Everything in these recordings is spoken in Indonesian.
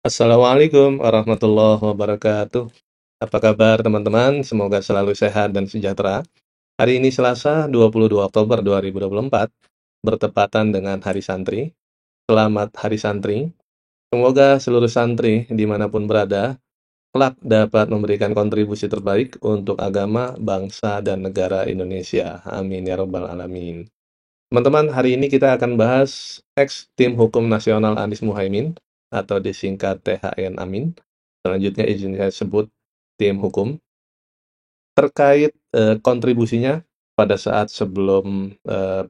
Assalamualaikum warahmatullahi wabarakatuh. Apa kabar teman-teman? Semoga selalu sehat dan sejahtera. Hari ini Selasa 22 Oktober 2024, bertepatan dengan Hari Santri. Selamat Hari Santri. Semoga seluruh santri dimanapun berada, kelak dapat memberikan kontribusi terbaik untuk agama, bangsa, dan negara Indonesia. Amin ya Rabbal Alamin. Teman-teman, hari ini kita akan bahas ex-Tim Hukum Nasional Anies Muhaimin, atau disingkat THN Amin. Selanjutnya izin saya sebut tim hukum, terkait kontribusinya pada saat sebelum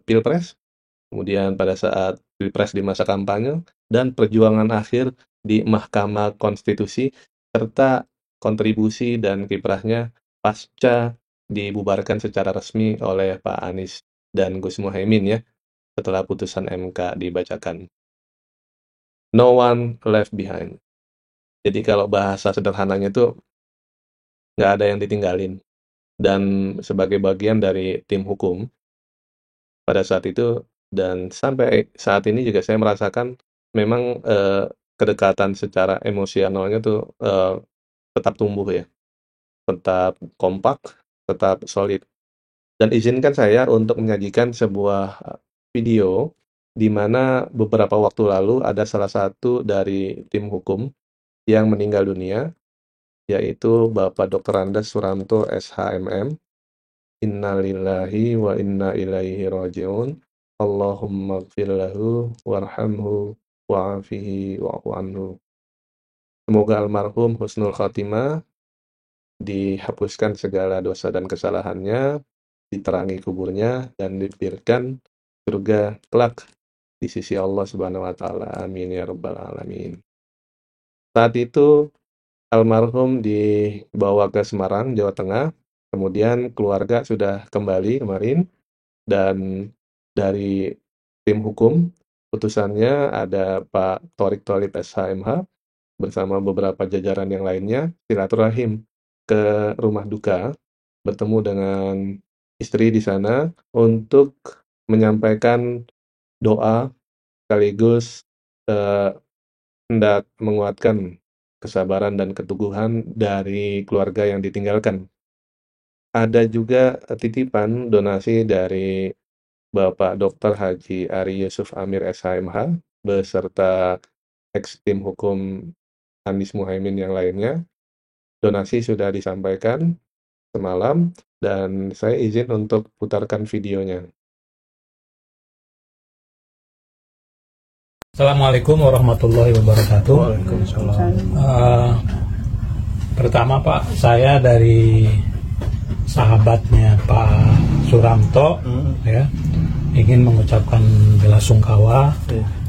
Pilpres, kemudian pada saat Pilpres di masa kampanye, dan perjuangan akhir di Mahkamah Konstitusi, serta kontribusi dan kiprahnya pasca dibubarkan secara resmi oleh Pak Anies dan Gus Muhaimin ya, setelah putusan MK dibacakan. No one left behind. Jadi kalau bahasa sederhananya itu nggak ada yang ditinggalin. Dan sebagai bagian dari tim hukum pada saat itu dan sampai saat ini juga saya merasakan memang kedekatan secara emosionalnya tuh tetap tumbuh ya, tetap kompak, tetap solid. Dan izinkan saya untuk menyajikan sebuah video di mana beberapa waktu lalu ada salah satu dari tim hukum yang meninggal dunia, yaitu Bapak Dr. Andes Suranto SHMM. Innalillahi wa inna ilaihi raji'un. Allahumma gfir lahu warhamhu wa'afihi wa'fu anhu. Semoga almarhum husnul khatimah, dihapuskan segala dosa dan kesalahannya, diterangi kuburnya, dan diberikan surga kelak di sisi Allah Subhanahu wa taala. Amin ya rabbal alamin. Saat itu almarhum dibawa ke Semarang, Jawa Tengah. Kemudian keluarga sudah kembali kemarin, dan dari tim hukum putusannya ada Pak Thorik Tholib SHMH bersama beberapa jajaran yang lainnya silaturahim ke rumah duka, bertemu dengan istri di sana untuk menyampaikan doa sekaligus hendak menguatkan kesabaran dan keteguhan dari keluarga yang ditinggalkan. Ada juga titipan donasi dari Bapak Dr. Haji Ari Yusuf Amir SHMH beserta ex-tim hukum Anies Muhaimin yang lainnya. Donasi sudah disampaikan semalam dan saya izin untuk putarkan videonya. Assalamualaikum warahmatullahi wabarakatuh. Waalaikumsalam. Pertama Pak, saya dari sahabatnya Pak Suranto ya, ingin mengucapkan bela sungkawa,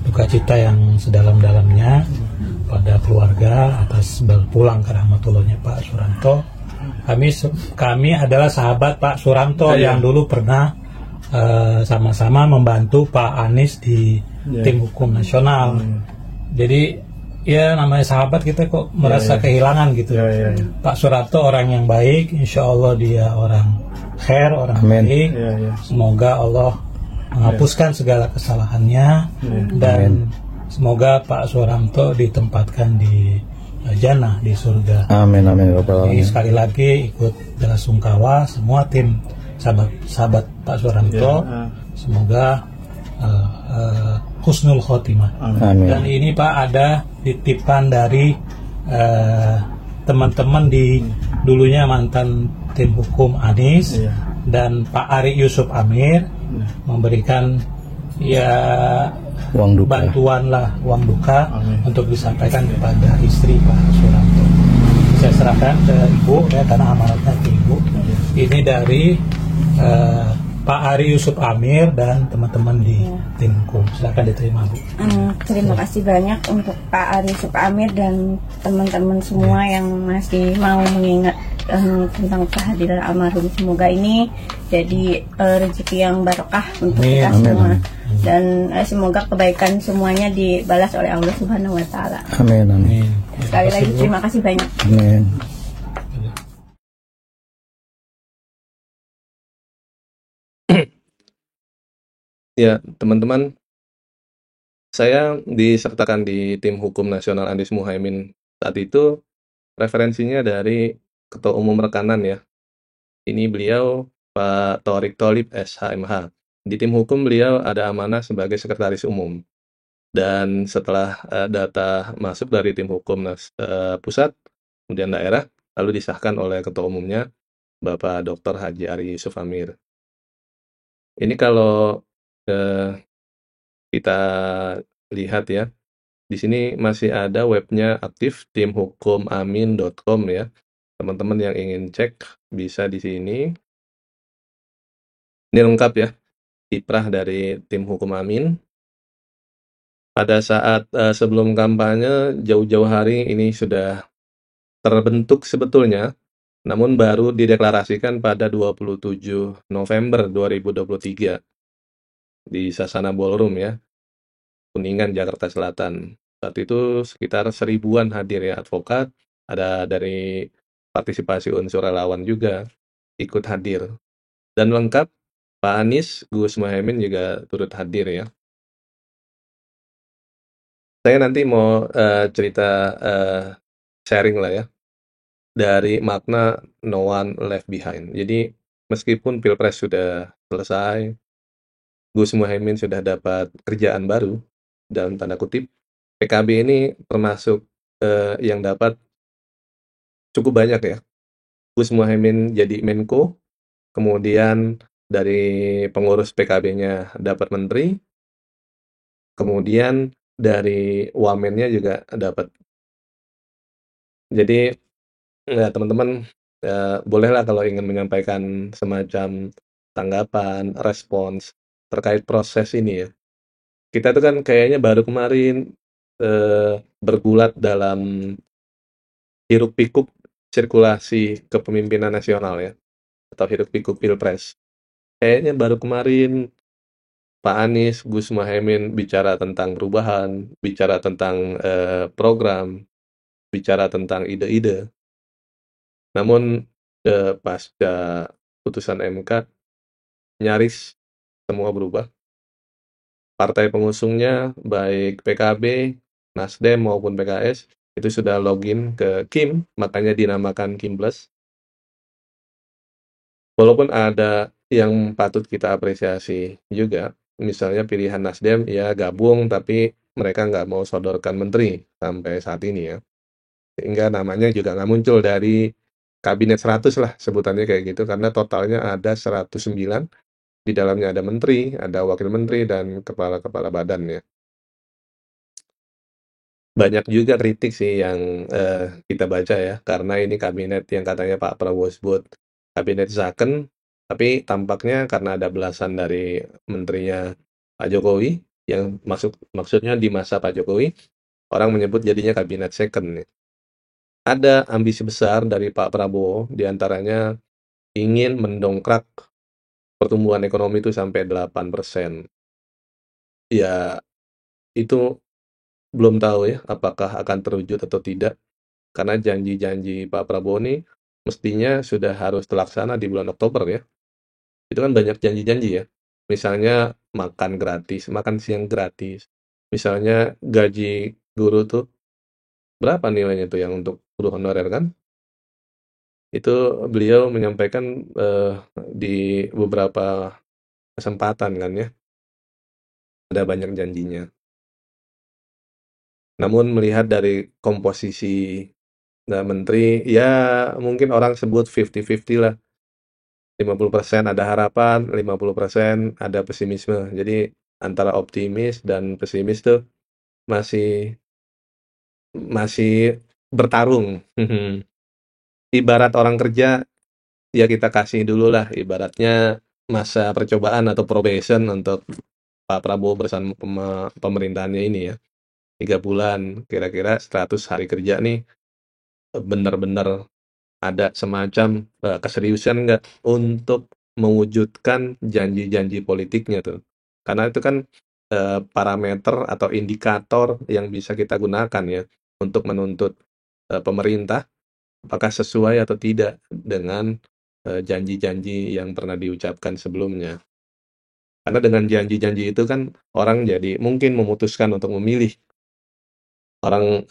duka cita yang sedalam-dalamnya pada keluarga atas berpulang ke rahmatullahnya Pak Suranto. Kami adalah sahabat Pak Suranto yang dulu pernah sama-sama membantu Pak Anies di tim hukum nasional. Jadi ya namanya sahabat kita kok merasa kehilangan gitu. Pak Suranto orang yang baik, insya Allah dia orang khair, orang baik. Semoga Allah menghapuskan segala kesalahannya dan semoga Pak Suranto ditempatkan di jannah, di surga. Amin amin. Jadi sekali lagi ikut bela sungkawa semua tim sahabat Pak Suranto. Semoga husnul khotimah. Amin. Dan ini Pak ada titipan dari teman-teman di dulunya mantan tim hukum Anies dan Pak Ari Yusuf Amir memberikan ya Uang duka. bantuan lah, uang duka untuk disampaikan kepada istri Pak Suranto. Saya serahkan ke Ibu ya, karena amanatnya ke Ibu. Ini dari Pak Ari Yusuf Amir dan teman-teman di tim hukum. Silakan diterima Bu. Terima kasih banyak untuk Pak Ari Yusuf Amir dan teman-teman semua yang masih mau mengingat tentang kehadiran almarhum. Semoga ini jadi rezeki yang barokah untuk kita semua. Dan semoga kebaikan semuanya dibalas oleh Allah Subhanahu wa taala. Amin amin. Sekali lagi terima kasih banyak. Amin. Ya, teman-teman, Saya disertakan di tim hukum nasional Anies Muhaimin saat itu, referensinya dari Ketua Umum Rekanan ya. Ini beliau Pak Thorik Tholib SHMH. Di tim hukum beliau ada amanah sebagai sekretaris umum. Dan setelah data masuk dari tim hukum pusat, kemudian daerah, lalu disahkan oleh Ketua Umumnya, Bapak Dr. Haji Ari Yusuf Amir. Ini kalau kita lihat ya, di sini masih ada webnya aktif, timhukumamin.com ya. Teman-teman yang ingin cek bisa di sini. Ini lengkap ya, kiprah dari tim hukum Amin. Pada saat sebelum kampanye, jauh-jauh hari ini sudah terbentuk sebetulnya, namun baru dideklarasikan pada 27 November 2023 di Sasana Ballroom ya, Kuningan, Jakarta Selatan. Saat itu sekitar 1000-an hadir ya advokat, ada dari partisipasi unsur relawan juga ikut hadir. Dan lengkap, Pak Anies, Gus Muhaimin juga turut hadir ya. Saya nanti mau cerita sharing lah ya, dari makna no one left behind. Jadi meskipun Pilpres sudah selesai, Gus Muhaimin sudah dapat kerjaan baru, dalam tanda kutip, PKB ini termasuk yang dapat cukup banyak ya. Gus Muhaimin jadi Menko, kemudian dari pengurus PKB-nya dapat menteri, kemudian dari wamennya juga dapat. Jadi ya teman-teman bolehlah kalau ingin menyampaikan semacam tanggapan, respons terkait proses ini ya. Kita tuh kan kayaknya baru kemarin bergulat dalam hiruk pikuk sirkulasi kepemimpinan nasional ya, atau hiruk pikuk pilpres. Kayaknya baru kemarin Pak Anies, Gus Muhaimin bicara tentang perubahan, bicara tentang program, bicara tentang ide-ide. Namun pasca putusan MK, nyaris semua berubah. Partai pengusungnya, baik PKB, Nasdem maupun PKS, itu sudah login ke Kim, makanya dinamakan Kim Plus. Walaupun ada yang patut kita apresiasi juga, misalnya pilihan Nasdem ya gabung, tapi mereka nggak mau sodorkan menteri sampai saat ini ya. Sehingga namanya juga nggak muncul dari Kabinet 100 lah sebutannya kayak gitu, karena totalnya ada 109, di dalamnya ada menteri, ada wakil menteri, dan kepala-kepala badan ya. Banyak juga kritik sih yang kita baca ya, karena ini kabinet yang katanya Pak Prabowo sebut kabinet Zaken, tapi tampaknya karena ada belasan dari menterinya Pak Jokowi, yang maksudnya di masa Pak Jokowi, orang menyebut jadinya kabinet second ya. Ada ambisi besar dari Pak Prabowo, diantaranya ingin mendongkrak pertumbuhan ekonomi itu sampai 8%. Ya, itu belum tahu ya apakah akan terwujud atau tidak, karena janji-janji Pak Prabowo ini mestinya sudah harus terlaksana di bulan Oktober ya. Itu kan banyak janji-janji ya. Misalnya makan gratis, makan siang gratis. Misalnya gaji guru tuh berapa nilainya tuh yang untuk guru honorer kan? Itu beliau menyampaikan di beberapa kesempatan kan ya. Ada banyak janjinya. Namun melihat dari komposisi menteri, ya mungkin orang sebut 50-50 lah. 50% ada harapan, 50% ada pesimisme. Jadi antara optimis dan pesimis tuh masih masih bertarung. Ibarat orang kerja, ya kita kasih dulu lah ibaratnya masa percobaan atau probation untuk Pak Prabowo bersama pemerintahannya ini ya. 3 bulan, kira-kira 100 hari kerja nih benar-benar ada semacam keseriusan nggak untuk mewujudkan janji-janji politiknya tuh. Karena itu kan parameter atau indikator yang bisa kita gunakan ya untuk menuntut pemerintah apakah sesuai atau tidak dengan janji-janji yang pernah diucapkan sebelumnya. Karena dengan janji-janji itu kan orang jadi mungkin memutuskan untuk memilih. Orang,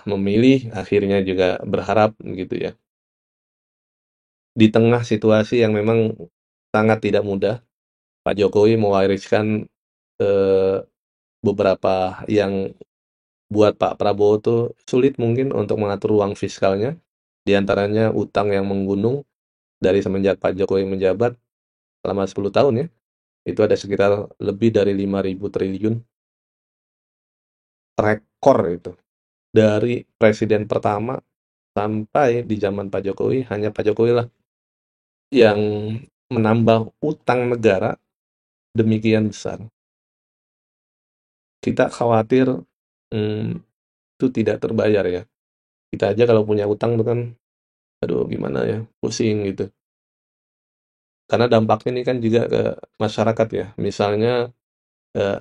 memilih akhirnya juga berharap gitu ya. Di tengah situasi yang memang sangat tidak mudah, Pak Jokowi mewariskan, eee, beberapa yang buat Pak Prabowo tuh sulit mungkin untuk mengatur ruang fiskalnya, di antaranya utang yang menggunung dari semenjak Pak Jokowi menjabat selama 10 tahun ya, itu ada sekitar lebih dari 5.000 triliun, rekor itu. Dari presiden pertama sampai di zaman Pak Jokowi, hanya Pak Jokowi lah yang menambah utang negara demikian besar. Kita khawatir, itu tidak terbayar ya. Kita aja kalau punya utang tuh kan, aduh gimana ya, pusing gitu. Karena dampaknya ini kan juga ke masyarakat ya. Misalnya,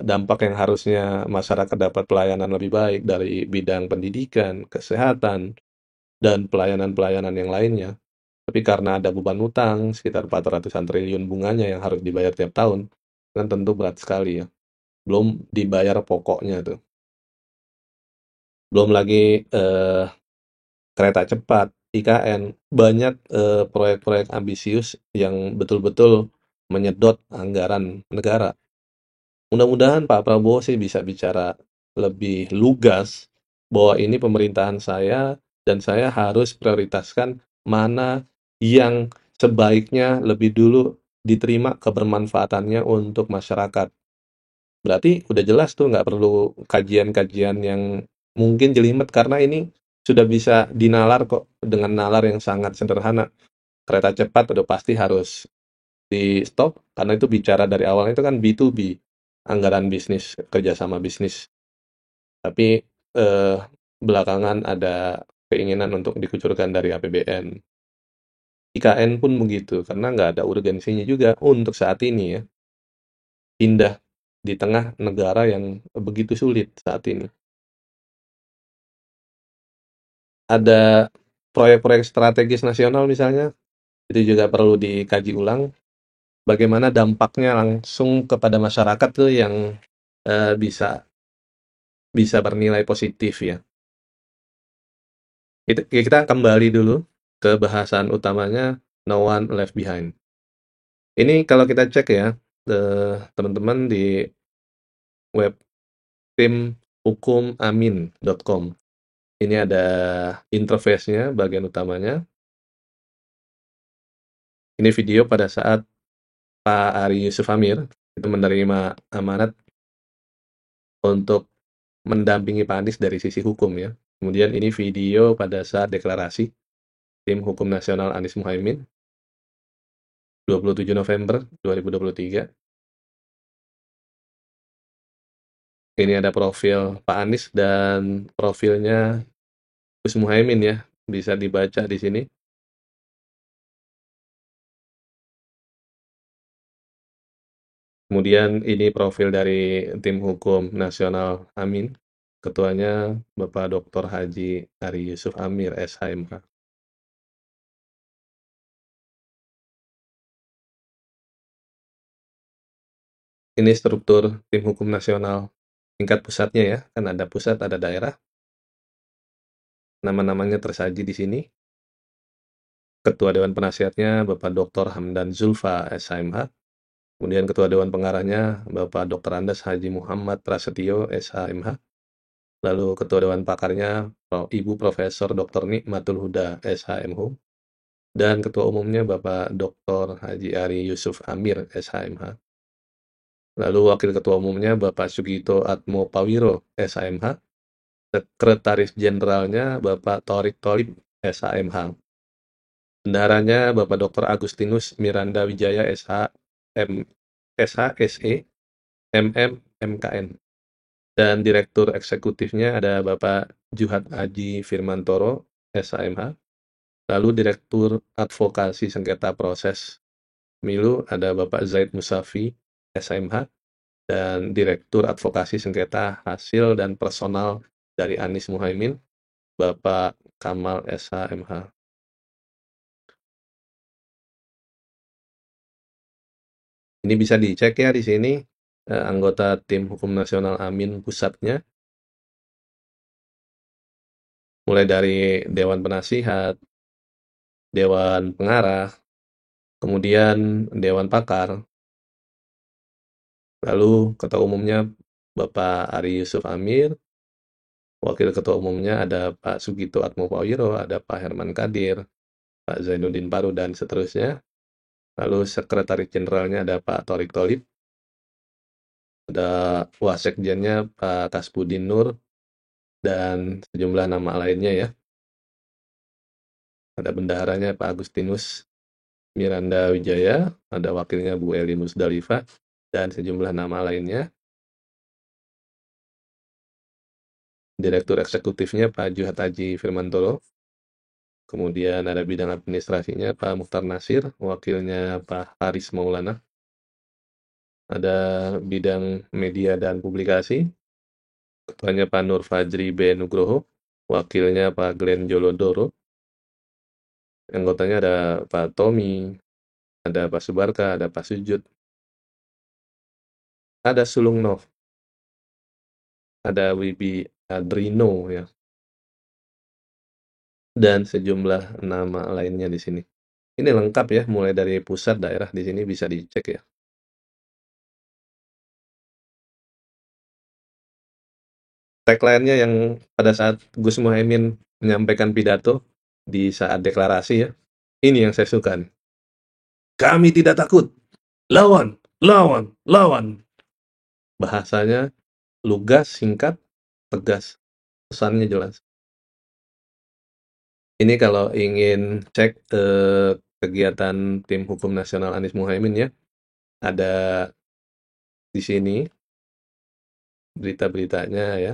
dampak yang harusnya masyarakat dapat pelayanan lebih baik dari bidang pendidikan, kesehatan, dan pelayanan-pelayanan yang lainnya. Tapi karena ada beban utang sekitar 400-an triliun bunganya yang harus dibayar tiap tahun, kan tentu berat sekali ya. Belum dibayar pokoknya tuh. Belum lagi, kereta cepat, IKN, banyak, proyek-proyek ambisius yang betul-betul menyedot anggaran negara. Mudah-mudahan Pak Prabowo sih bisa bicara lebih lugas bahwa ini pemerintahan saya dan saya harus prioritaskan mana yang sebaiknya lebih dulu diterima kebermanfaatannya untuk masyarakat. Berarti udah jelas tuh nggak perlu kajian-kajian yang mungkin jelimet karena ini sudah bisa dinalar kok dengan nalar yang sangat sederhana. Kereta cepat udah pasti harus di stop karena itu bicara dari awalnya itu kan B2B, anggaran bisnis, kerjasama bisnis. Tapi belakangan ada keinginan untuk dikucurkan dari APBN. IKN pun begitu karena nggak ada urgensinya juga untuk saat ini ya. Pindah di tengah negara yang begitu sulit saat ini. Ada proyek-proyek strategis nasional misalnya, itu juga perlu dikaji ulang, bagaimana dampaknya langsung kepada masyarakat tuh yang, bisa bisa bernilai positif ya. Kita kembali dulu ke bahasan utamanya, No One Left Behind. Ini kalau kita cek ya, teman-teman di web timhukumamin.com. Ini ada interface-nya bagian utamanya. Ini video pada saat Pak Ari Yusuf Amir itu menerima amanat untuk mendampingi Pak Anies dari sisi hukum ya. Kemudian ini video pada saat deklarasi Tim Hukum Nasional Anies Muhaimin 27 November 2023. Ini ada profil Pak Anies dan profilnya Gus Muhaimin ya, bisa dibaca di sini. Kemudian ini profil dari Tim Hukum Nasional Amin, ketuanya Bapak Dr. Haji Ari Yusuf Amir, SHMH. Ini struktur Tim Hukum Nasional tingkat pusatnya ya, kan ada pusat, ada daerah. Nama-namanya tersaji di sini. Ketua Dewan Penasihatnya Bapak Dr. Hamdan Zulfa, SHMH. Kemudian Ketua Dewan Pengarahnya Bapak Dr. Andes Haji Muhammad Prasetyo, SHMH. Lalu Ketua Dewan Pakarnya Ibu Profesor Dr. Nikmatul Huda, SHMH. Dan Ketua Umumnya Bapak Dr. Haji Ari Yusuf Amir, SHMH. Lalu Wakil Ketua Umumnya Bapak Sugito Atmo Pawiro, SHMH. Sekretaris Jenderalnya Bapak Thorik Tholib, SHMH. Bendaharanya Bapak Dr. Agustinus Miranda Wijaya, SHSE, MM, MKN. Dan Direktur Eksekutifnya ada Bapak Juhat Aji Firmantoro, SHMH. Lalu Direktur Advokasi Sengketa Proses Pemilu ada Bapak Zaid Musafi, SHMH. Dan Direktur Advokasi Sengketa Hasil dan Personal dari Anies Muhaimin, Bapak Kamal SHMH. Ini bisa dicek ya di sini, anggota tim hukum nasional Amin pusatnya, mulai dari Dewan Penasihat, Dewan Pengarah, kemudian Dewan Pakar, lalu Ketua Umumnya Bapak Ari Yusuf Amir, Wakil Ketua Umumnya ada Pak Sugito Atmopawiro, ada Pak Herman Kadir, Pak Zainuddin Paru, dan seterusnya. Lalu Sekretaris Jenderalnya ada Pak Torik Tolib, ada Wasekjennya Pak Kasbudin Nur, dan sejumlah nama lainnya ya. Ada bendaharanya Pak Agustinus Miranda Wijaya, ada wakilnya Bu Eli Musdalifah, dan sejumlah nama lainnya. Direktur Eksekutifnya Pak Juhat Haji Firmantoro, kemudian ada bidang administrasinya Pak Mukhtar Nasir, wakilnya Pak Haris Maulana, ada bidang media dan publikasi, ketuanya Pak Nur Fajri B. Nugroho, wakilnya Pak Glenn Jolodoro, anggotanya ada Pak Tommy, ada Pak Subarka, ada Pak Sujud, ada Sulung Nov, ada Wibi Adrino ya, dan sejumlah nama lainnya di sini. Ini lengkap ya, mulai dari pusat daerah di sini bisa dicek ya. Tagline-nya yang pada saat Gus Muhaimin menyampaikan pidato di saat deklarasi ya, ini yang saya suka nih. Kami tidak takut, lawan, lawan, lawan. Bahasanya lugas, singkat, tegas, pesannya jelas. Ini kalau ingin cek kegiatan tim hukum nasional Anies Muhaimin ya, ada di sini berita-beritanya ya.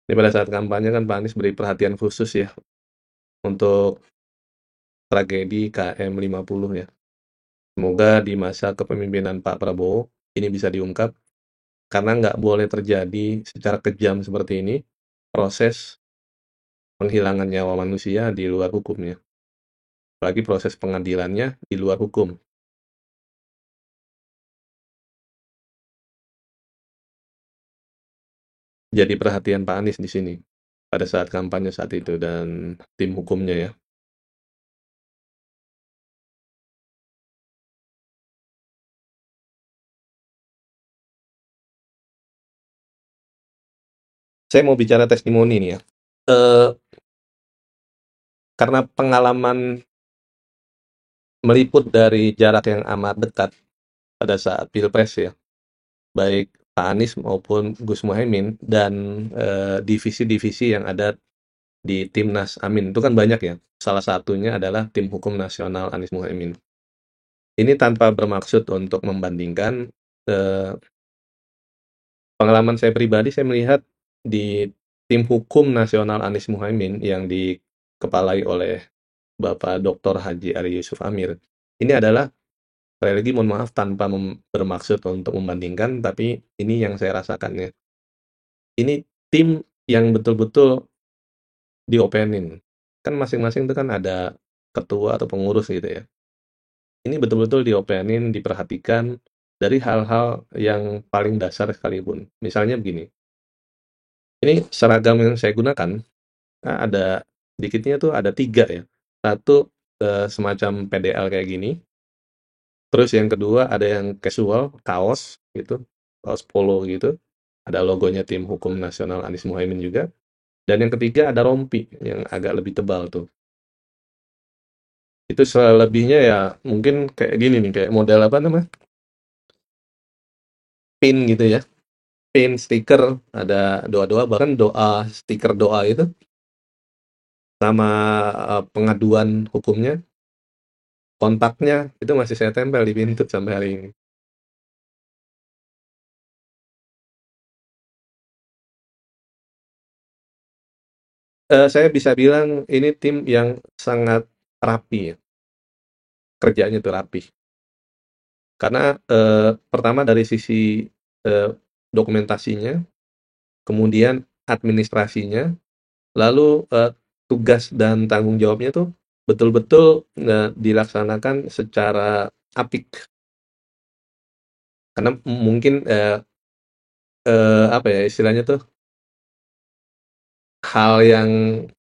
Ini pada saat kampanye kan Pak Anies beri perhatian khusus ya untuk tragedi KM 50 ya. Semoga di masa kepemimpinan Pak Prabowo ini bisa diungkap, karena nggak boleh terjadi secara kejam seperti ini proses penghilangan nyawa manusia di luar hukumnya. Apalagi proses pengadilannya di luar hukum. Jadi perhatian Pak Anies di sini pada saat kampanye saat itu dan tim hukumnya ya. Saya mau bicara testimoni nih ya. Karena pengalaman meliput dari jarak yang amat dekat pada saat Pilpres ya, baik Pak Anies maupun Gus Muhaimin dan divisi-divisi yang ada di Timnas Amin itu kan banyak ya. Salah satunya adalah Tim Hukum Nasional Anies Muhaimin. Ini tanpa bermaksud untuk membandingkan. Pengalaman saya pribadi, saya melihat di Tim Hukum Nasional Anies Muhaimin yang dikepalai oleh Bapak Dr. Haji Ari Yusuf Amir, ini adalah, sekali lagi mohon maaf tanpa bermaksud untuk membandingkan, tapi ini yang saya rasakan ya. Ini tim yang betul-betul diopenin. Kan masing-masing itu kan ada ketua atau pengurus gitu ya. Ini betul-betul diopenin, diperhatikan dari hal-hal yang paling dasar sekalipun. Misalnya begini, ini seragam yang saya gunakan, ada dikitnya tuh ada 3 ya. Satu semacam PDL kayak gini. Terus yang kedua ada yang casual, kaos gitu, kaos polo gitu. Ada logonya Tim Hukum Nasional Anies Muhaimin juga. Dan yang ketiga ada rompi yang agak lebih tebal tuh. Itu selebihnya ya mungkin kayak gini nih, kayak model apa namanya? Pin gitu ya. Pin, stiker, ada doa-doa, bahkan doa, stiker doa itu sama pengaduan hukumnya, kontaknya itu masih saya tempel di pintu sampai hari ini. Saya bisa bilang ini tim yang sangat rapi ya, kerjanya tuh rapi. Karena pertama dari sisi dokumentasinya, kemudian administrasinya, lalu tugas dan tanggung jawabnya tuh betul-betul dilaksanakan secara apik. Karena mungkin apa ya istilahnya tuh, hal yang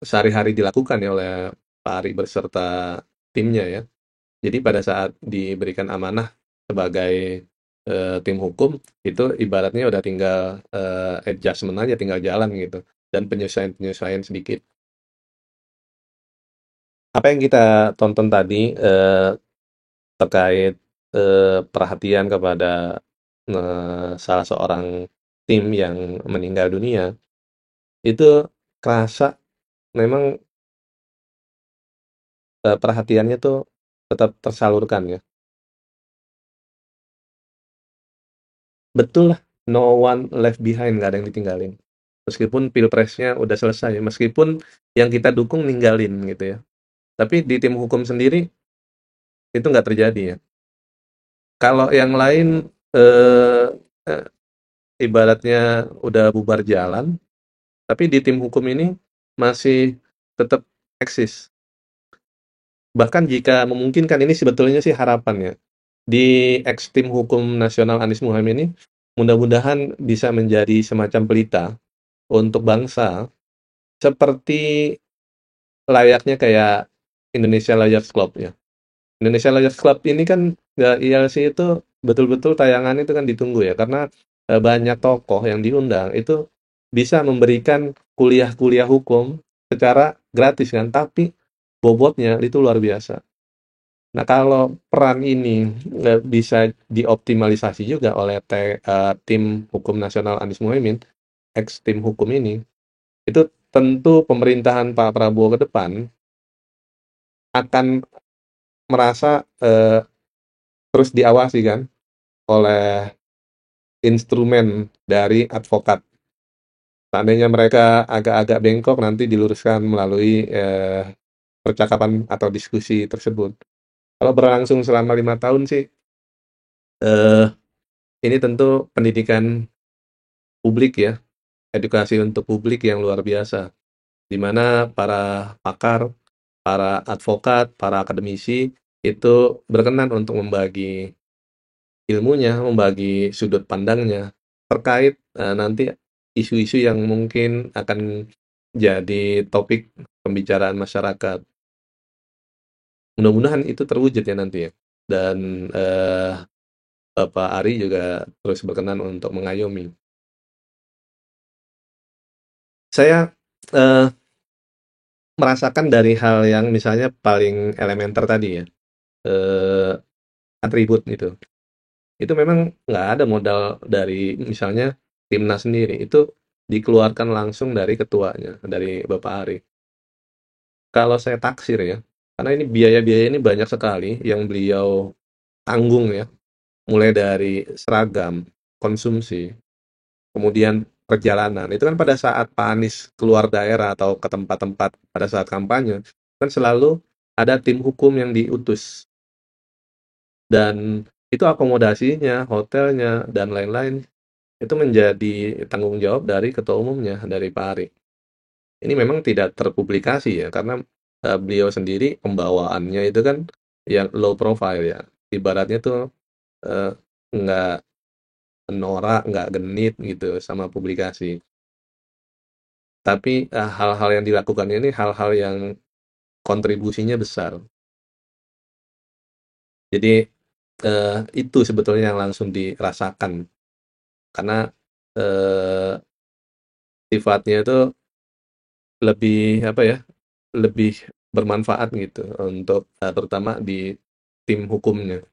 sehari-hari dilakukan ya oleh Pak Ari beserta timnya ya. Jadi pada saat diberikan amanah sebagai tim hukum, itu ibaratnya udah tinggal adjustment aja, tinggal jalan gitu, dan penyesuaian-penyesuaian sedikit. Apa yang kita tonton tadi terkait perhatian kepada salah seorang tim yang meninggal dunia, itu kerasa memang perhatiannya tuh tetap tersalurkan ya. Betul lah, no one left behind, nggak ada yang ditinggalin. Meskipun pilpresnya udah selesai, meskipun yang kita dukung ninggalin gitu ya. Tapi di tim hukum sendiri itu nggak terjadi ya. Kalau yang lain eh, eh, ibaratnya udah bubar jalan, tapi di tim hukum ini masih tetap eksis. Bahkan jika memungkinkan, ini sebetulnya sih harapan ya. Di ex tim hukum nasional Anies Muhaimin ini mudah-mudahan bisa menjadi semacam pelita untuk bangsa, seperti layaknya kayak Indonesia Liars Club ya. Indonesia Liars Club ini kan nggak ILC itu betul-betul tayangan itu kan ditunggu ya, karena banyak tokoh yang diundang itu bisa memberikan kuliah-kuliah hukum secara gratis kan, tapi bobotnya itu luar biasa. Nah, kalau peran ini bisa dioptimalisasi juga oleh tim hukum nasional Anies Muhaimin, ex tim hukum ini, itu tentu pemerintahan Pak Prabowo ke depan akan merasa terus diawasi kan oleh instrumen dari advokat. Seandainya mereka agak-agak bengkok, nanti diluruskan melalui percakapan atau diskusi tersebut. Kalau berlangsung selama 5 tahun sih, eh, ini tentu pendidikan publik ya, edukasi untuk publik yang luar biasa, di mana para pakar, para advokat, para akademisi itu berkenan untuk membagi ilmunya, membagi sudut pandangnya terkait nanti isu-isu yang mungkin akan jadi topik pembicaraan masyarakat. Mudah-mudahan itu terwujud ya nanti ya. Dan Bapak Ari juga terus berkenan untuk mengayomi. Saya merasakan dari hal yang misalnya paling elementer tadi ya, atribut itu. Itu memang nggak ada modal dari misalnya timnas sendiri, itu dikeluarkan langsung dari ketuanya, dari Bapak Ari. Kalau saya taksir ya, karena ini biaya-biaya ini banyak sekali yang beliau tanggung ya, mulai dari seragam, konsumsi, kemudian perjalanan. Itu kan pada saat Pak Anies keluar daerah atau ke tempat-tempat pada saat kampanye, kan selalu ada tim hukum yang diutus. Dan itu akomodasinya, hotelnya, dan lain-lain, itu menjadi tanggung jawab dari ketua umumnya, dari Pak Ari. Ini memang tidak terpublikasi ya, karena beliau sendiri pembawaannya itu kan yang low profile ya. Ibaratnya tuh eh, nggak norak, nggak genit gitu sama publikasi. Tapi hal-hal yang dilakukannya ini hal-hal yang kontribusinya besar. Jadi itu sebetulnya yang langsung dirasakan, karena sifatnya itu lebih apa ya, lebih bermanfaat gitu untuk terutama di tim hukumnya.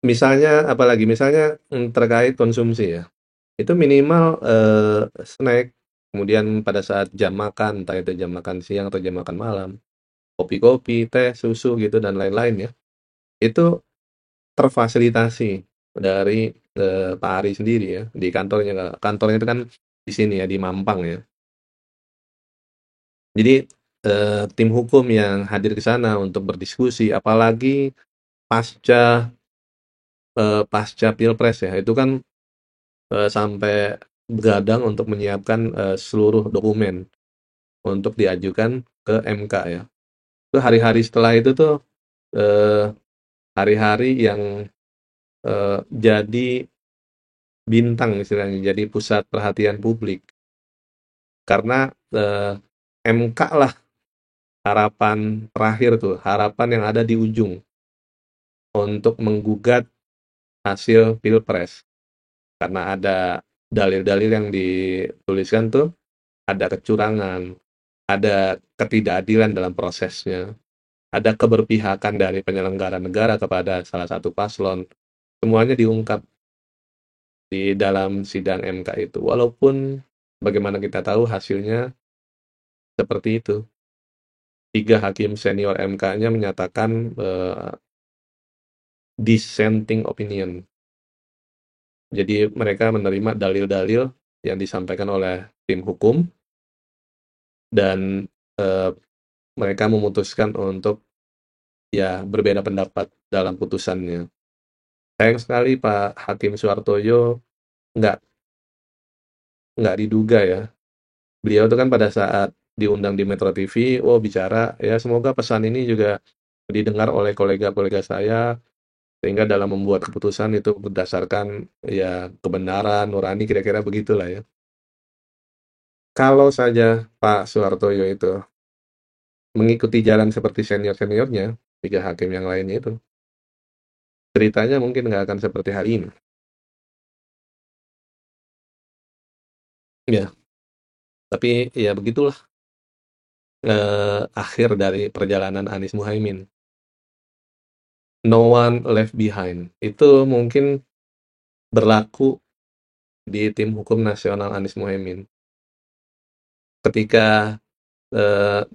Misalnya apalagi misalnya terkait konsumsi ya, itu minimal snack, kemudian pada saat jam makan, entah itu jam makan siang atau jam makan malam, kopi-kopi, teh, susu gitu dan lain-lain ya, itu terfasilitasi dari Pak Ari sendiri ya, di kantornya. Kantornya itu kan di sini ya, di Mampang ya. Jadi tim hukum yang hadir ke sana untuk berdiskusi, apalagi pasca pasca Pilpres ya, itu kan sampai begadang untuk menyiapkan seluruh dokumen untuk diajukan ke MK ya. Itu hari-hari setelah itu tuh eh, hari-hari yang jadi bintang istilahnya, jadi pusat perhatian publik. Karena MK lah harapan terakhir tuh, harapan yang ada di ujung untuk menggugat hasil Pilpres. Karena ada dalil-dalil yang dituliskan tuh, ada kecurangan, ada ketidakadilan dalam prosesnya, ada keberpihakan dari penyelenggara negara kepada salah satu paslon. Semuanya diungkap di dalam sidang MK itu. Walaupun bagaimana kita tahu hasilnya seperti itu. 3 hakim senior MK-nya menyatakan dissenting opinion. Jadi mereka menerima dalil-dalil yang disampaikan oleh tim hukum dan mereka memutuskan untuk ya berbeda pendapat dalam putusannya. Sayang sekali Pak Hakim Suhartoyo nggak nggak diduga ya. Beliau itu kan pada saat diundang di Metro TV, bicara ya semoga pesan ini juga didengar oleh kolega-kolega saya sehingga dalam membuat keputusan itu berdasarkan ya kebenaran, nurani, kira-kira begitulah ya. Kalau saja Pak Suhartoyo itu mengikuti jalan seperti senior-seniornya, 3 hakim yang lainnya itu, ceritanya mungkin nggak akan seperti hari ini. Ya, tapi ya begitulah akhir dari perjalanan Anies Muhaimin. No one left behind. Itu mungkin berlaku di tim hukum nasional Anies Muhaimin. Ketika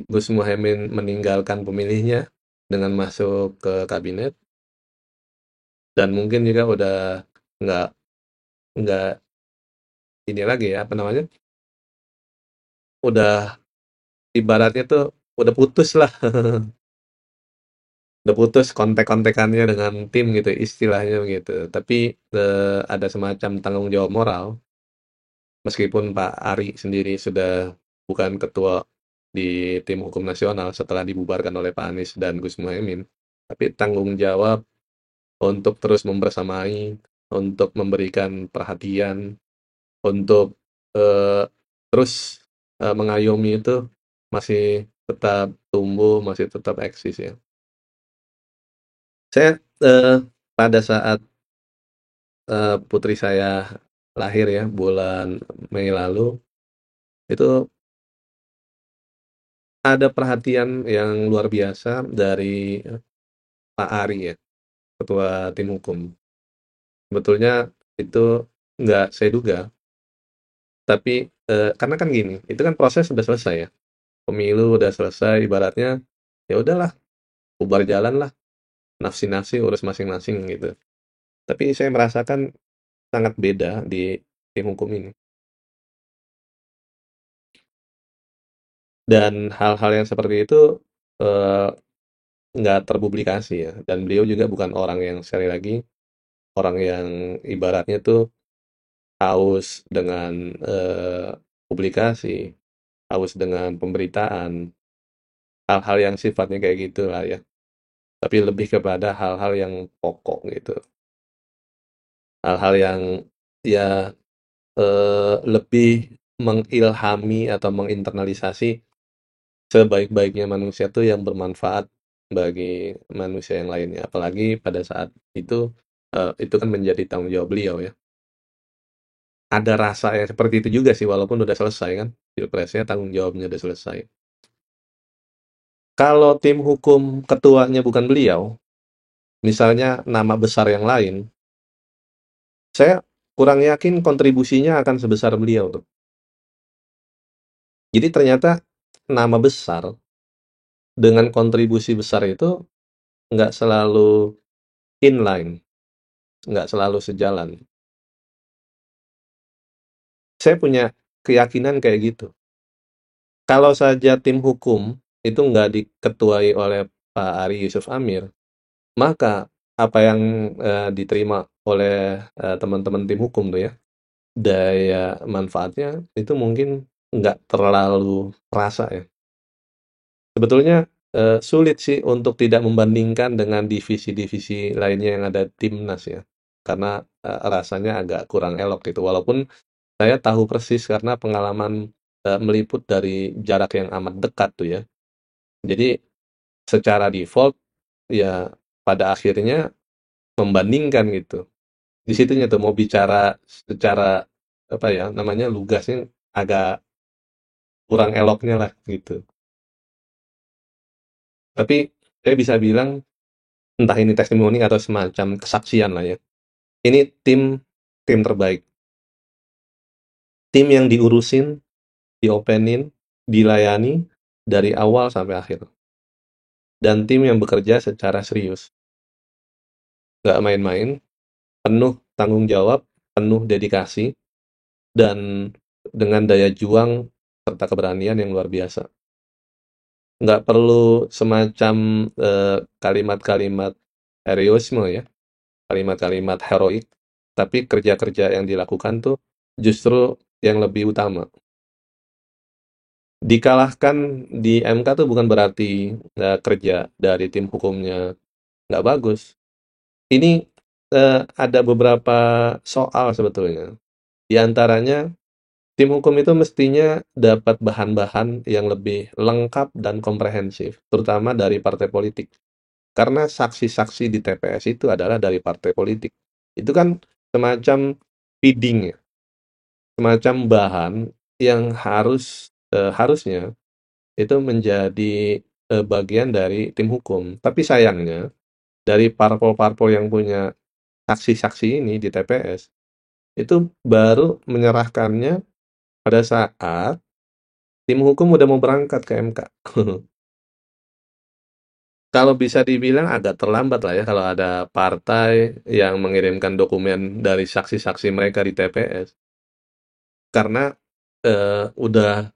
Gus Muhaimin meninggalkan pemilihnya dengan masuk ke kabinet, dan mungkin juga udah nggak nggak ini lagi ya, apa namanya, udah ibaratnya tuh udah putus lah, udah putus kontek-kontekannya dengan tim gitu istilahnya gitu. Tapi ada semacam tanggung jawab moral, meskipun Pak Ari sendiri sudah bukan ketua di tim hukum nasional setelah dibubarkan oleh Pak Anies dan Gus Muhaimin, tapi tanggung jawab untuk terus membersamai, untuk memberikan perhatian, untuk terus mengayomi itu masih tetap tumbuh, masih tetap eksis ya. Saya pada saat putri saya lahir ya bulan Mei lalu, itu ada perhatian yang luar biasa dari Pak Ari ya, ketua tim hukum. Sebetulnya itu nggak saya duga, tapi karena kan gini, itu kan proses sudah selesai ya, pemilu udah selesai, ibaratnya ya udahlah, bubar jalan lah, nafsi-nafsi urus masing-masing gitu. Tapi saya merasakan sangat beda di tim hukum ini. Dan hal-hal yang seperti itu eh, nggak terpublikasi ya. Dan beliau juga bukan orang yang sekali lagi, orang yang ibaratnya tuh haus dengan publikasi, haus dengan pemberitaan, hal-hal yang sifatnya kayak gitu lah ya. Tapi lebih kepada hal-hal yang pokok gitu. Hal-hal yang ya lebih mengilhami atau menginternalisasi sebaik-baiknya manusia tuh yang bermanfaat bagi manusia yang lainnya. Apalagi pada saat itu kan menjadi tanggung jawab beliau ya. Ada rasa yang seperti itu juga sih, walaupun udah selesai kan, pilpresnya tanggung jawabnya udah selesai. Kalau tim hukum ketuanya bukan beliau, misalnya nama besar yang lain, saya kurang yakin kontribusinya akan sebesar beliau tuh. Jadi ternyata nama besar dengan kontribusi besar itu nggak selalu inline, nggak selalu sejalan. Saya punya keyakinan kayak gitu. Kalau saja tim hukum itu nggak diketuai oleh Pak Ari Yusuf Amir, maka apa yang diterima oleh teman-teman tim hukum tuh ya, daya manfaatnya itu mungkin nggak terlalu terasa ya. Sebetulnya sulit sih untuk tidak membandingkan dengan divisi-divisi lainnya yang ada timnas ya, karena, rasanya agak kurang elok gitu. Walaupun saya tahu persis karena pengalaman, meliput dari jarak yang amat dekat tuh ya. Jadi secara default ya pada akhirnya membandingkan gitu. Di situnya tuh mau bicara secara, apa ya namanya, lugasnya agak kurang eloknya lah gitu. Tapi saya bisa bilang entah ini testimoni atau semacam kesaksian lah ya. Ini tim terbaik. Tim yang diurusin, diopenin, dilayani dari awal sampai akhir. Dan tim yang bekerja secara serius. Nggak main-main, penuh tanggung jawab, penuh dedikasi, dan dengan daya juang serta keberanian yang luar biasa. Nggak perlu semacam kalimat-kalimat heroisme ya, kalimat-kalimat heroik, tapi kerja-kerja yang dilakukan tuh justru yang lebih utama. Dikalahkan di MK tuh bukan berarti kerja dari tim hukumnya nggak bagus. Ini ada beberapa soal sebetulnya. Di antaranya, tim hukum itu mestinya dapat bahan-bahan yang lebih lengkap dan komprehensif, terutama dari partai politik. Karena saksi-saksi di TPS itu adalah dari partai politik. Itu kan semacam feeding ya, semacam bahan yang harusnya itu menjadi bagian dari tim hukum. Tapi sayangnya, dari parpol-parpol yang punya saksi-saksi ini di TPS, itu baru menyerahkannya pada saat tim hukum udah mau berangkat ke MK. Kalau bisa dibilang agak terlambat lah ya kalau ada partai yang mengirimkan dokumen dari saksi-saksi mereka di TPS. Karena udah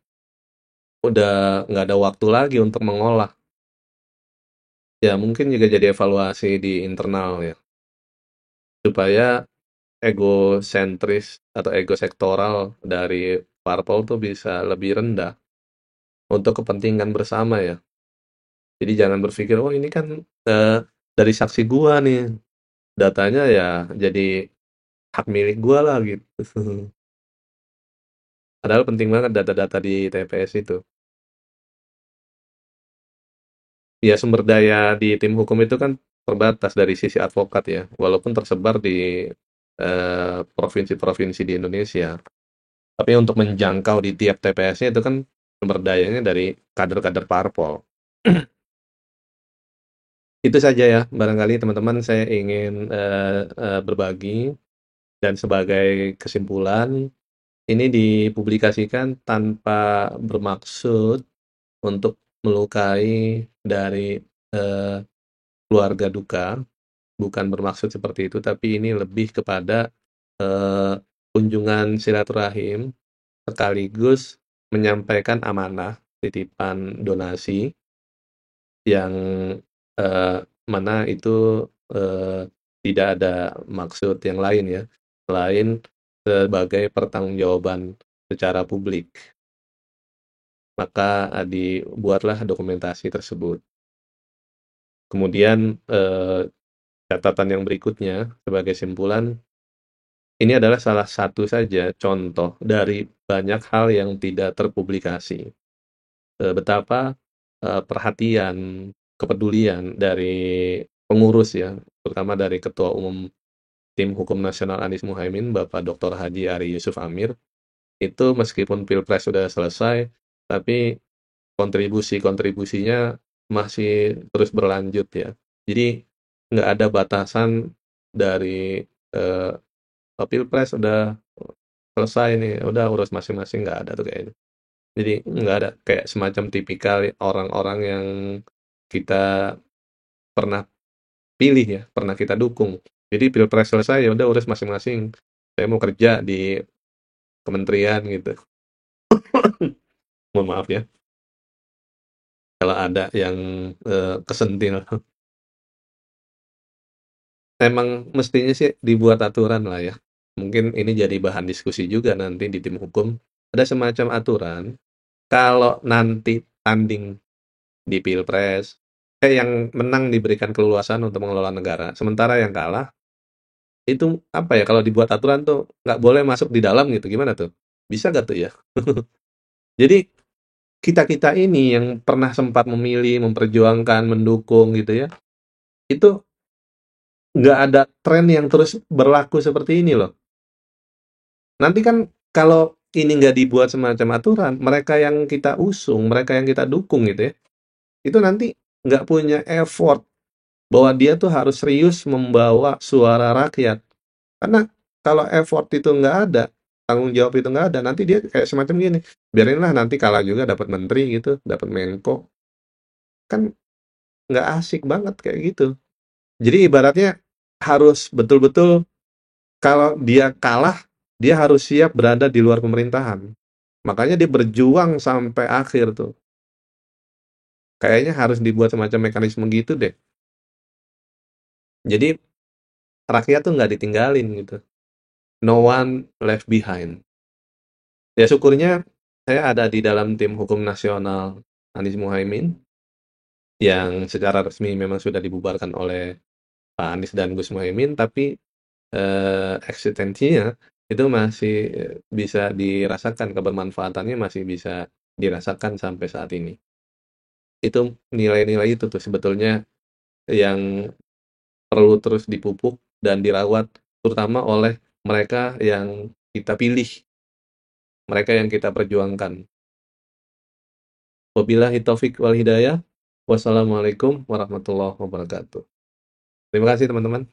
nggak ada waktu lagi untuk mengolah. Ya mungkin juga jadi evaluasi di internal ya. Supaya egosentris atau ego sektoral dari parpol tuh bisa lebih rendah untuk kepentingan bersama ya. Jadi jangan berpikir, oh ini kan dari saksi gua nih, datanya ya jadi hak milik gua lah gitu. Padahal penting banget data-data di TPS itu. Ya sumber daya di tim hukum itu kan terbatas dari sisi advokat ya, walaupun tersebar di provinsi-provinsi di Indonesia. Tapi untuk menjangkau di tiap TPS-nya itu kan sumber dayanya dari kader-kader parpol. Itu saja ya, barangkali teman-teman saya ingin berbagi, dan sebagai kesimpulan, ini dipublikasikan tanpa bermaksud untuk melukai dari keluarga duka, bukan bermaksud seperti itu, tapi ini lebih kepada kunjungan silaturahim sekaligus menyampaikan amanah titipan donasi yang mana itu tidak ada maksud yang lain ya, selain sebagai pertanggungjawaban secara publik. Maka dibuatlah dokumentasi tersebut. Kemudian catatan yang berikutnya sebagai simpulan, ini adalah salah satu saja contoh dari banyak hal yang tidak terpublikasi. Betapa perhatian, kepedulian dari pengurus ya, terutama dari Ketua Umum Tim Hukum Nasional Anies Muhaimin, Bapak Dr. Haji Ari Yusuf Amir, itu meskipun Pilpres sudah selesai, tapi kontribusi-kontribusinya masih terus berlanjut ya. Jadi nggak ada batasan dari Pilpres udah selesai nih, udah urus masing-masing, nggak ada tuh kayaknya. Jadi nggak ada kayak semacam tipikal orang-orang yang kita pernah pilih ya, pernah kita dukung. Jadi Pilpres selesai ya udah urus masing-masing. Saya mau kerja di kementerian gitu. Mohon maaf ya kalau ada yang kesentil. Emang mestinya sih dibuat aturan lah ya. Mungkin ini jadi bahan diskusi juga nanti di tim hukum. Ada semacam aturan kalau nanti tanding di Pilpres. Yang menang diberikan keleluasaan untuk mengelola negara, sementara yang kalah itu apa ya, kalau dibuat aturan tuh nggak boleh masuk di dalam gitu, gimana tuh? Bisa nggak tuh ya? Jadi kita-kita ini yang pernah sempat memilih, memperjuangkan, mendukung gitu ya, itu nggak ada tren yang terus berlaku seperti ini loh. Nanti kan kalau ini nggak dibuat semacam aturan, mereka yang kita usung, mereka yang kita dukung gitu ya, itu nanti nggak punya effort bahwa dia tuh harus serius membawa suara rakyat. Karena kalau effort itu nggak ada, tanggung jawab itu nggak ada, nanti dia kayak semacam gini, biarinlah nanti kalah juga dapat menteri gitu, dapat menko, kan nggak asik banget kayak gitu. Jadi ibaratnya harus betul-betul kalau dia kalah, dia harus siap berada di luar pemerintahan. Makanya dia berjuang sampai akhir tuh. Kayaknya harus dibuat semacam mekanisme gitu deh. Jadi rakyat tuh nggak ditinggalin gitu. No one left behind. Ya syukurnya saya ada di dalam tim hukum nasional Anies Muhaimin yang secara resmi memang sudah dibubarkan oleh Pak Anies dan Gus Muhaimin, tapi eksistensinya itu masih bisa dirasakan, kebermanfaatannya masih bisa dirasakan sampai saat ini. Itu nilai-nilai itu tuh sebetulnya yang perlu terus dipupuk dan dirawat, terutama oleh mereka yang kita pilih, mereka yang kita perjuangkan. Wabillahi taufik wal hidayah. Wassalamualaikum warahmatullahi wabarakatuh. Terima kasih teman-teman.